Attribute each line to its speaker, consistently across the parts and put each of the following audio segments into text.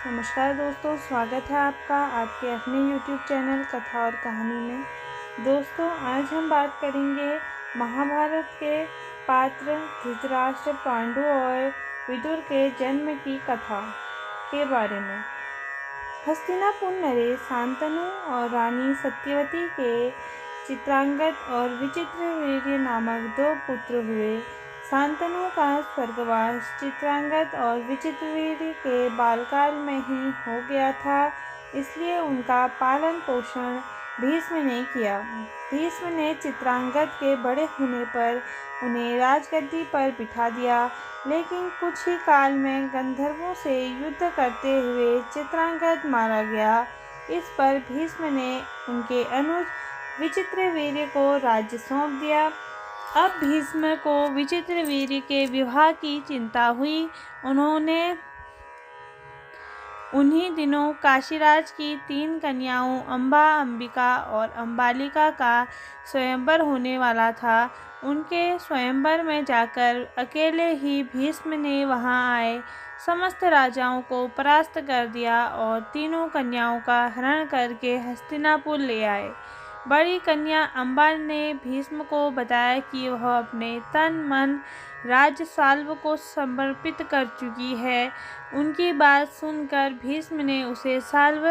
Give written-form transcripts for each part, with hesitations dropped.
Speaker 1: नमस्कार दोस्तों, स्वागत है आपका आपके अपने YouTube चैनल कथा और कहानी में। दोस्तों, आज हम बात करेंगे महाभारत के पात्र धृतराष्ट्र, पांडु और विदुर के जन्म की कथा के बारे में। हस्तिनापुर नरेश शांतनु और रानी सत्यवती के चित्रांगद और विचित्रवीर्य नामक दो पुत्र हुए। शांतनु का स्वर्गवास चित्रांगद और विचित्रवीर्य के बालकाल में ही हो गया था, इसलिए उनका पालन पोषण भीष्म ने किया। भीष्म ने चित्रांगद के बड़े होने पर उन्हें राजगद्दी पर बिठा दिया, लेकिन कुछ ही काल में गंधर्वों से युद्ध करते हुए चित्रांगद मारा गया। इस पर भीष्म ने उनके अनुज विचित्रवीर्य को राज्य सौंप दिया। अब भीष्म को विचित्रवीर्य के विवाह की चिंता हुई। उन्होंने उन्हीं दिनों काशीराज की 3 कन्याओं अम्बा, अंबिका और अंबालिका का स्वयंवर होने वाला था। उनके स्वयंवर में जाकर अकेले ही भीष्म ने वहां आए समस्त राजाओं को परास्त कर दिया और तीनों कन्याओं का हरण करके हस्तिनापुर ले आए। बड़ी कन्या अम्बा ने भीष्म को बताया कि वह अपने तन मन राज्य साल्व को समर्पित कर चुकी है। उनकी बात सुनकर भीष्म ने उसे साल्व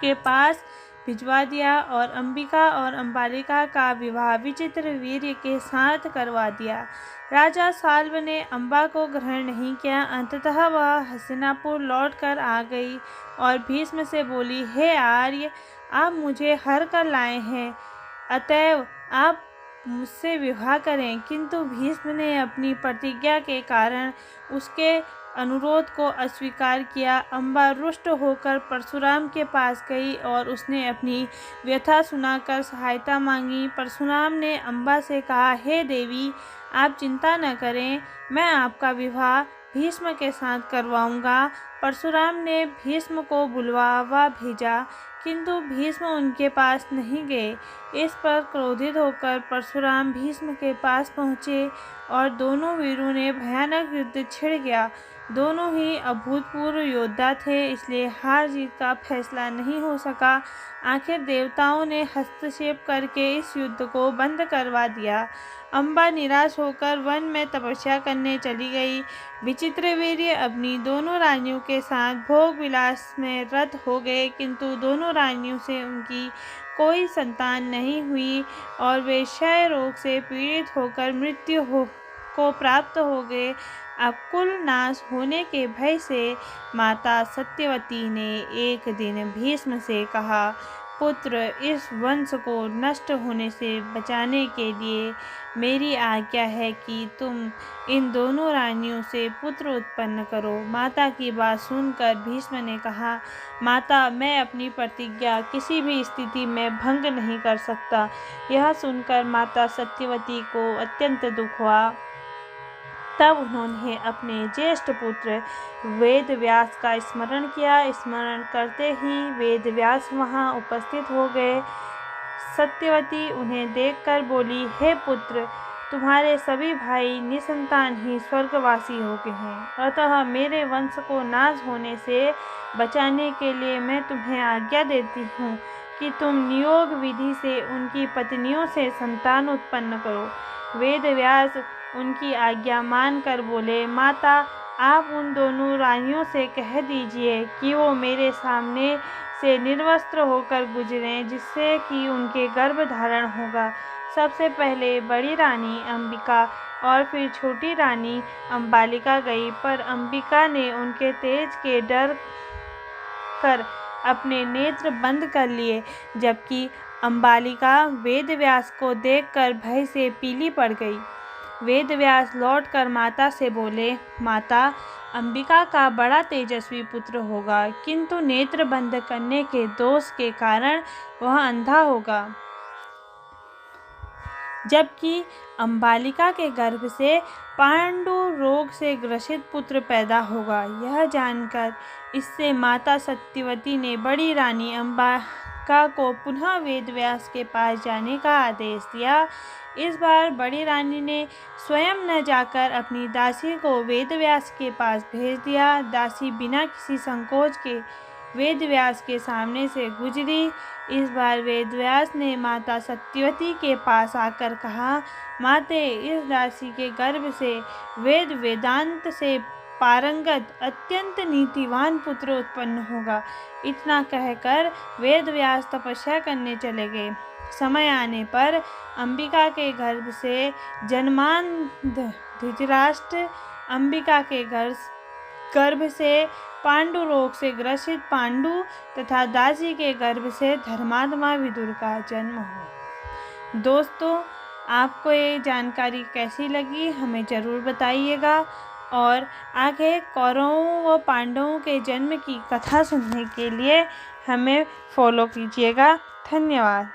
Speaker 1: के पास भिजवा दिया और अंबिका और अंबालिका का विवाह विचित्रवीर्य के साथ करवा दिया। राजा साल्व ने अम्बा को ग्रहण नहीं किया। अंततः वह हस्तिनापुर लौट कर आ गई और भीष्म से बोली, हे आर्य, आप मुझे हर कर लाए हैं, अतएव आप मुझसे विवाह करें। किंतु भीष्म ने अपनी प्रतिज्ञा के कारण उसके अनुरोध को अस्वीकार किया। अम्बा रुष्ट होकर परशुराम के पास गई और उसने अपनी व्यथा सुनाकर सहायता मांगी। परशुराम ने अम्बा से कहा, हे देवी, आप चिंता न करें, मैं आपका विवाह भीष्म के साथ करवाऊंगा। परशुराम ने भीष्म को बुलवा भेजा, किंतु भीष्म उनके पास नहीं गए। इस पर क्रोधित होकर परशुराम भीष्म के पास पहुँचे और दोनों वीरों ने भयानक युद्ध छिड़ गया। दोनों ही अभूतपूर्व योद्धा थे, इसलिए हार जीत का फैसला नहीं हो सका। आखिर देवताओं ने हस्तक्षेप करके इस युद्ध को बंद करवा दिया। अम्बा निराश होकर वन में तपस्या करने चली गई। विचित्रवीर्य अपनी दोनों रानियों के साथ भोग विलास में रत हो गए, किंतु दोनों रानियों से उनकी कोई संतान नहीं हुई और वे क्षय रोग से पीड़ित होकर मृत्यु को प्राप्त हो गए। अब कुल नाश होने के भय से माता सत्यवती ने एक दिन भीष्म से कहा, पुत्र, इस वंश को नष्ट होने से बचाने के लिए मेरी आज्ञा है कि तुम इन दोनों रानियों से पुत्र उत्पन्न करो। माता की बात सुनकर भीष्म ने कहा, माता, मैं अपनी प्रतिज्ञा किसी भी स्थिति में भंग नहीं कर सकता। यह सुनकर माता सत्यवती को अत्यंत दुख हुआ। तब उन्होंने अपने ज्येष्ठ पुत्र वेदव्यास का स्मरण किया। स्मरण करते ही वेदव्यास वहां उपस्थित हो गए। सत्यवती उन्हें देखकर बोली, हे पुत्र, तुम्हारे सभी भाई निसंतान ही स्वर्गवासी हो गए हैं, अतः मेरे वंश को नाश होने से बचाने के लिए मैं तुम्हें आज्ञा देती हूँ कि तुम नियोग विधि से उनकी पत्नियों से संतान उत्पन्न करो। वेदव्यास उनकी आज्ञा मानकर बोले, माता, आप उन दोनों रानियों से कह दीजिए कि वो मेरे सामने से निर्वस्त्र होकर गुजरें, जिससे कि उनके गर्भ धारण होगा। सबसे पहले बड़ी रानी अंबिका और फिर छोटी रानी अंबालिका गई, पर अंबिका ने उनके तेज के डर कर अपने नेत्र बंद कर लिए, जबकि अंबालिका वेदव्यास को देखकर भय से पीली पड़ गई। वेदव्यास लौटकर माता से बोले, माता, अंबिका का बड़ा तेजस्वी पुत्र होगा, किंतु नेत्र बंद करने के दोष के कारण वह अंधा होगा, जबकि अंबालिका के गर्भ से पांडु रोग से ग्रसित पुत्र पैदा होगा। यह जानकर इससे माता सत्यवती ने बड़ी रानी अम्बा अंबिका को पुनः वेदव्यास के पास जाने का आदेश दिया। इस बार बड़ी रानी ने स्वयं न जाकर अपनी दासी को वेदव्यास के पास भेज दिया। दासी बिना किसी संकोच के वेदव्यास के सामने से गुजरी। इस बार वेदव्यास ने माता सत्यवती के पास आकर कहा, माते, इस दासी के गर्भ से वेदांत से पारंगत अत्यंत नीतिवान पुत्र उत्पन्न होगा। इतना कहकर वेदव्यास तपस्या करने चले गए। समय आने पर अंबिका के गर्भ से जन्मान धृतराष्ट्र, अंबिका के गर्भ से पांडु रोग से ग्रसित पांडु तथा दासी के गर्भ से धर्मात्मा विदुर का जन्म हुआ। दोस्तों, आपको ये जानकारी कैसी लगी हमें ज़रूर बताइएगा और आगे कौरवों व पांडवों के जन्म की कथा सुनने के लिए हमें फॉलो कीजिएगा। धन्यवाद।